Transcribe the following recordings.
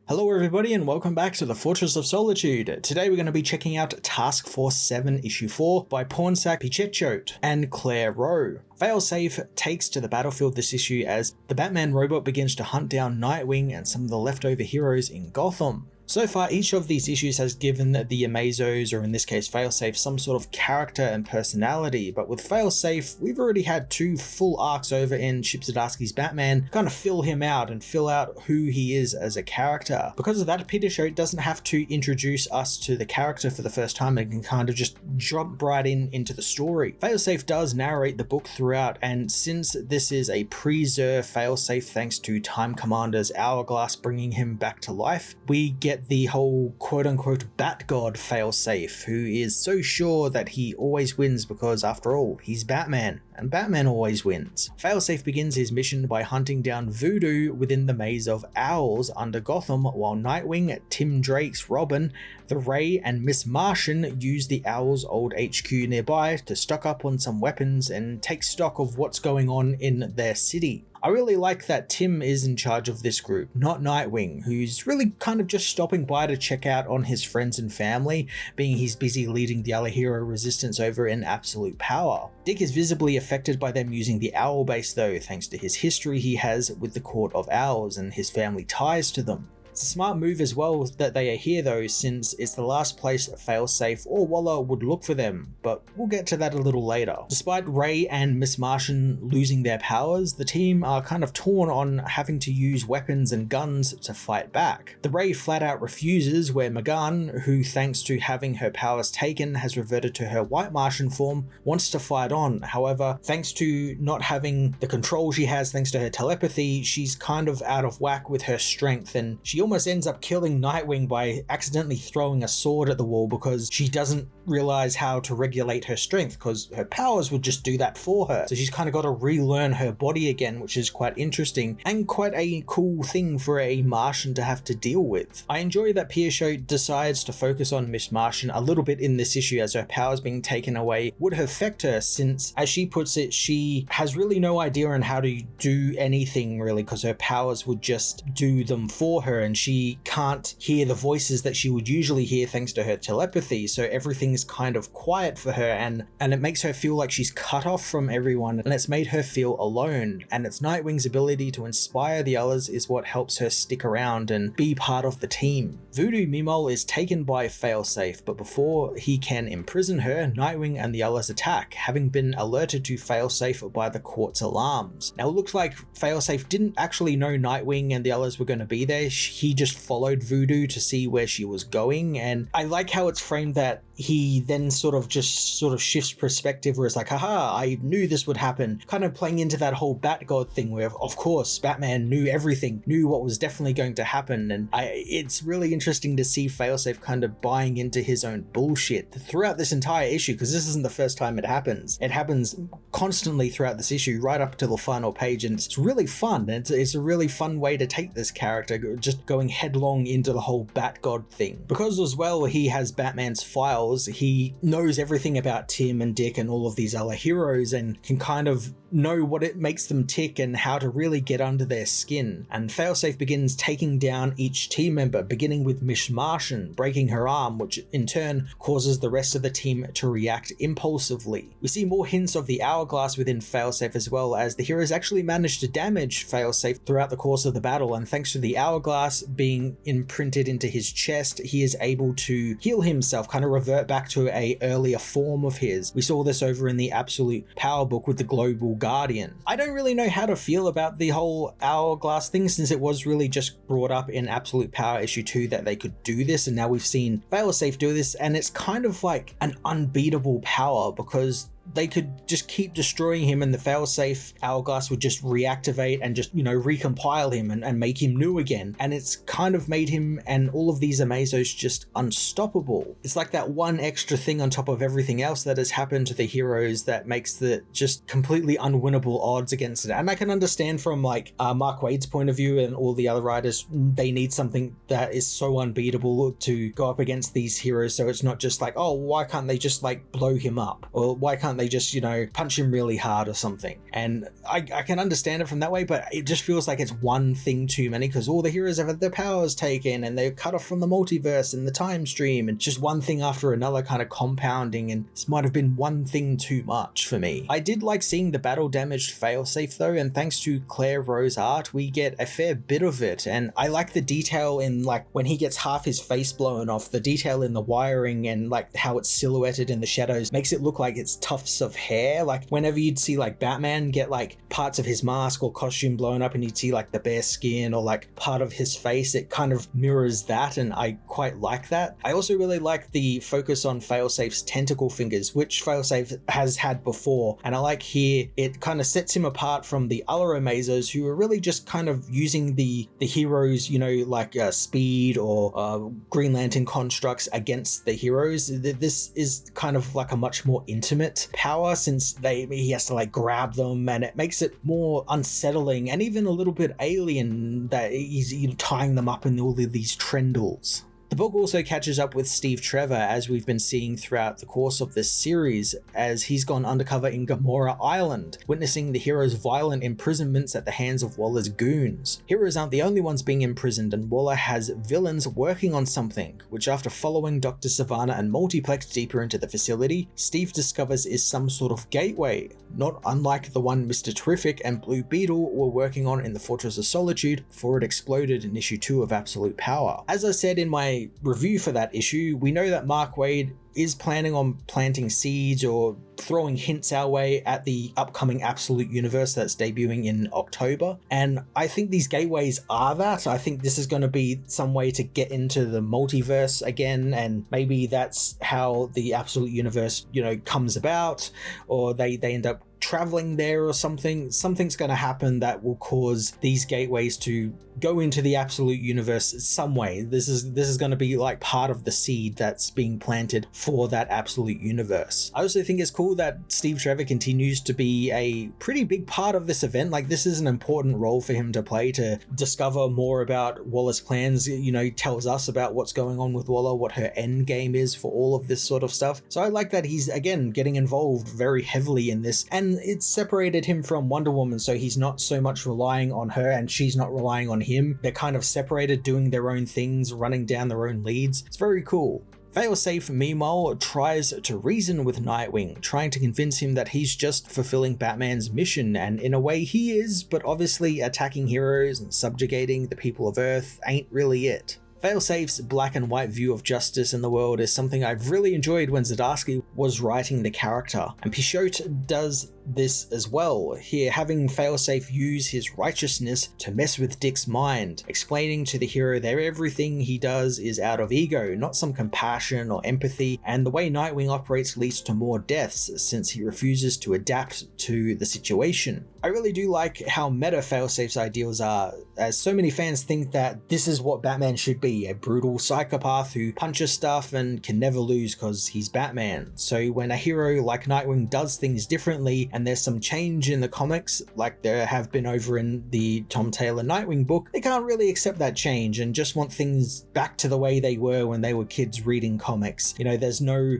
Hello everybody and welcome back to the Fortress of Solitude. Today we're going to be checking out Task Force VII Issue 4 by Pornsak Pichetshote and Claire Rowe. Failsafe takes to the battlefield this issue as the Batman robot begins to hunt down Nightwing and some of the leftover heroes in Gotham. So far, each of these issues has given the Amazos, or in this case Failsafe, some sort of character and personality, but with Failsafe, we've already had two full arcs over in Chip Zdarsky's Batman to kind of fill him out and fill out who he is as a character. Because of that, Pichetshote doesn't have to introduce us to the character for the first time and can kind of just jump right into the story. Failsafe does narrate the book throughout, and since this is a pre-Zer Failsafe thanks to Time Commander's hourglass bringing him back to life, we get the whole quote-unquote Bat-God Failsafe, who is so sure that he always wins because, after all, he's Batman, and Batman always wins. Failsafe begins his mission by hunting down Voodoo within the maze of owls under Gotham, while Nightwing, Tim Drake's Robin, the Ray, and Miss Martian use the Owls' old HQ nearby to stock up on some weapons and take stock of what's going on in their city. I really like that Tim is in charge of this group, not Nightwing, who's really kind of just stopping by to check out on his friends and family, being he's busy leading the other hero resistance over in Absolute Power. Dick is visibly affected by them using the Owl base though, thanks to his history he has with the Court of Owls and his family ties to them. It's a smart move as well that they are here though, since it's the last place Failsafe or Waller would look for them, but we'll get to that a little later. Despite Ray and Miss Martian losing their powers, the team are kind of torn on having to use weapons and guns to fight back. The Ray flat out refuses, where M'gann, who thanks to having her powers taken has reverted to her White Martian form, wants to fight on. However, thanks to not having the control she has thanks to her telepathy, she's kind of out of whack with her strength, and she almost ends up killing Nightwing by accidentally throwing a sword at the wall because she doesn't realize how to regulate her strength because her powers would just do that for her. So she's kind of got to relearn her body again, which is quite interesting and quite a cool thing for a Martian to have to deal with. I enjoy that Pichetshote decides to focus on Miss Martian a little bit in this issue, as her powers being taken away would affect her, since, as she puts it, she has really no idea on how to do anything really because her powers would just do them for her, and she can't hear the voices that she would usually hear thanks to her telepathy, so everything's kind of quiet for her, and it makes her feel like she's cut off from everyone, and it's made her feel alone. And it's Nightwing's ability to inspire the others is what helps her stick around and be part of the team. Voodoo Mimol is taken by Failsafe, but before he can imprison her, Nightwing and the others attack, having been alerted to Failsafe by the court's alarms. Now it looks like Failsafe didn't actually know Nightwing and the others were going to be there. He just followed Voodoo to see where she was going, and I like how it's framed that he then sort of shifts perspective where it's like, haha, I knew this would happen, kind of playing into that whole Bat-God thing where of course Batman knew everything, knew what was definitely going to happen. And it's really interesting to see Failsafe kind of buying into his own bullshit throughout this entire issue, because this isn't the first time it happens. It happens constantly throughout this issue right up to the final page, and it's really fun. It's a really fun way to take this character, just going headlong into the whole Bat-God thing. Because as well he has Batman's files, he knows everything about Tim and Dick and all of these other heroes and can kind of know what it makes them tick and how to really get under their skin. And Failsafe begins taking down each team member, beginning with Miss Martian, breaking her arm, which in turn causes the rest of the team to react impulsively. We see more hints of the hourglass within Failsafe as well, as the heroes actually manage to damage Failsafe throughout the course of the battle, and thanks to the hourglass being imprinted into his chest, he is able to heal himself, kind of revert back to a earlier form of his. We saw this over in the Absolute Power book with the Global Guardian. I don't really know how to feel about the whole hourglass thing, since it was really just brought up in Absolute Power issue 2 that they could do this, and now we've seen Failsafe do this, and it's kind of like an unbeatable power because they could just keep destroying him and the Failsafe hourglass would just reactivate and just, recompile him and make him new again. And it's kind of made him and all of these Amazos just unstoppable. It's like that one extra thing on top of everything else that has happened to the heroes that makes the just completely unwinnable odds against it. And I can understand from like Mark Waid's point of view and all the other writers, they need something that is so unbeatable to go up against these heroes. So it's not just like, oh, why can't they just like blow him up? Or why can't can't they just, you know, punch him really hard or something? And I can understand it from that way, but it just feels like it's one thing too many, because all the heroes have had their powers taken and they're cut off from the multiverse and the time stream, and just one thing after another kind of compounding, and this might have been one thing too much for me. I did like seeing the battle damaged Failsafe though, and thanks to Claire Rowe's art, we get a fair bit of it, and I like the detail in like when he gets half his face blown off, the detail in the wiring and like how it's silhouetted in the shadows makes it look like it's tufts of hair. Like whenever you'd see like Batman get like parts of his mask or costume blown up and you'd see like the bare skin or like part of his face, it kind of mirrors that, and I quite like that. I also really like the focus on Failsafe's tentacle fingers, which Failsafe has had before, and I like here it kind of sets him apart from the other Amazers who are really just kind of using the heroes, you know, like speed or Green Lantern constructs against the heroes. This is kind of like a much more intimate power, since he has to like grab them, and it makes it more unsettling and even a little bit alien that he's, you know, tying them up in all of these trendles. The book also catches up with Steve Trevor, as we've been seeing throughout the course of this series, as he's gone undercover in Gamora Island, witnessing the heroes' violent imprisonments at the hands of Waller's goons. Heroes aren't the only ones being imprisoned, and Waller has villains working on something, which after following Dr. Savannah and Multiplex deeper into the facility, Steve discovers is some sort of gateway, not unlike the one Mr. Terrific and Blue Beetle were working on in the Fortress of Solitude before it exploded in issue 2 of Absolute Power. As I said in my review for that issue, we know that Mark Waid is planning on planting seeds or throwing hints our way at the upcoming Absolute Universe that's debuting in October, and I think these gateways are that. I think this is going to be some way to get into the multiverse again, and maybe that's how the Absolute Universe, you know, comes about, or they end up traveling there or something. Something's going to happen that will cause these gateways to go into the Absolute Universe some way. This is going to be like part of the seed that's being planted for that Absolute Universe. I also think it's cool that Steve Trevor continues to be a pretty big part of this event. Like, this is an important role for him to play, to discover more about Waller's plans. You know, he tells us about what's going on with Waller, what her end game is for all of this sort of stuff. So I like that he's again getting involved very heavily in this, and it's separated him from Wonder Woman, so he's not so much relying on her and she's not relying on him. They're kind of separated, doing their own things, running down their own leads. It's very cool. Failsafe, meanwhile, tries to reason with Nightwing, trying to convince him that he's just fulfilling Batman's mission, and in a way he is, but obviously attacking heroes and subjugating the people of Earth ain't really it. Failsafe's black and white view of justice in the world is something I've really enjoyed when Zdarsky was writing the character, and Pichot does this as well, here having Failsafe use his righteousness to mess with Dick's mind, explaining to the hero that everything he does is out of ego, not some compassion or empathy, and the way Nightwing operates leads to more deaths since he refuses to adapt to the situation. I really do like how meta Failsafe's ideals are, as so many fans think that this is what Batman should be, a brutal psychopath who punches stuff and can never lose because he's Batman. So when a hero like Nightwing does things differently and there's some change in the comics, like there have been over in the Tom Taylor Nightwing book, they can't really accept that change and just want things back to the way they were when they were kids reading comics. You know, there's no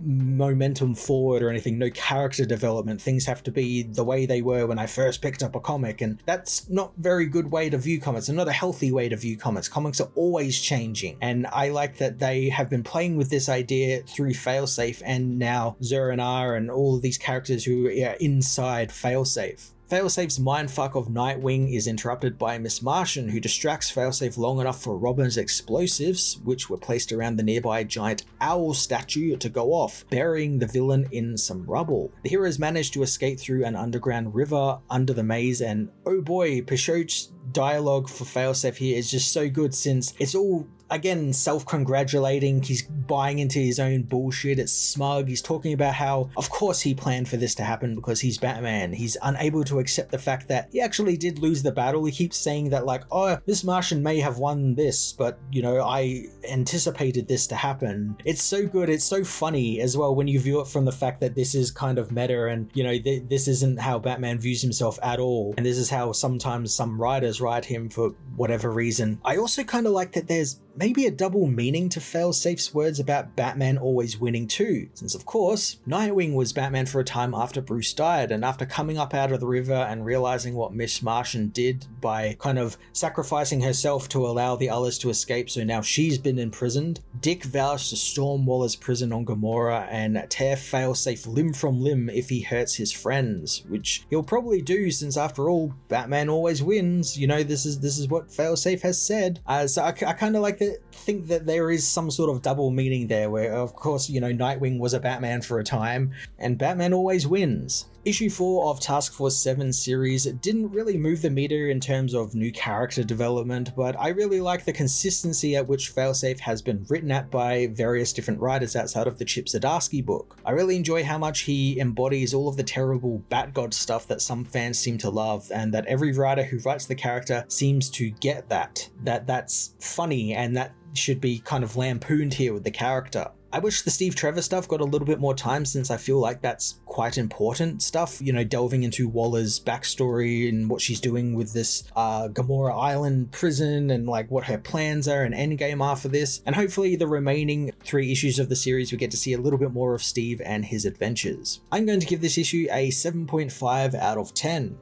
momentum forward or anything, no character development. Things have to be the way they were when I first picked up a comic, and that's not a very good way to view comics and not a healthy way to view comics. Comics are always changing, and I like that they have been playing with this idea through Failsafe and now Zur-En-Arrh and all of these characters who are inside Failsafe. Failsafe's mindfuck of Nightwing is interrupted by Miss Martian, who distracts Failsafe long enough for Robin's explosives, which were placed around the nearby giant owl statue, to go off, burying the villain in some rubble. The heroes manage to escape through an underground river under the maze, and oh boy, Pichot's dialogue for Failsafe here is just so good, since it's all again self-congratulating. He's buying into his own bullshit. It's smug. He's talking about how of course he planned for this to happen because he's Batman. He's unable to accept the fact that he actually did lose the battle. He keeps saying that, like, oh, this Martian may have won this, but you know, I anticipated this to happen. It's so good. It's so funny as well when you view it from the fact that this is kind of meta, and you know, this isn't how Batman views himself at all, and this is how sometimes some writers write him for whatever reason. I also kind of like that there's maybe a double meaning to Failsafe's words about Batman always winning too, since of course, Nightwing was Batman for a time after Bruce died, and after coming up out of the river and realizing what Miss Martian did by kind of sacrificing herself to allow the others to escape, so now she's been imprisoned, Dick vows to storm Waller's prison on Gomorrah and tear Failsafe limb from limb if he hurts his friends, which he'll probably do since after all, Batman always wins. You know, this is what Failsafe has said. So I kind of like to think that there is some sort of double meaning there where, of course, you know, Nightwing was a Batman for a time and Batman always wins. Issue 4 of Task Force 7 series didn't really move the meter in terms of new character development, but I really like the consistency at which Failsafe has been written at by various different writers outside of the Chip Zdarsky book. I really enjoy how much he embodies all of the terrible Batgod stuff that some fans seem to love, and that every writer who writes the character seems to get that's funny and that should be kind of lampooned here with the character. I wish the Steve Trevor stuff got a little bit more time, since I feel like that's quite important stuff, you know, delving into Waller's backstory and what she's doing with this Gomorrah Island prison and like what her plans are and endgame are for this. And hopefully the remaining 3 issues of the series we get to see a little bit more of Steve and his adventures. I'm going to give this issue a 7.5 out of 10.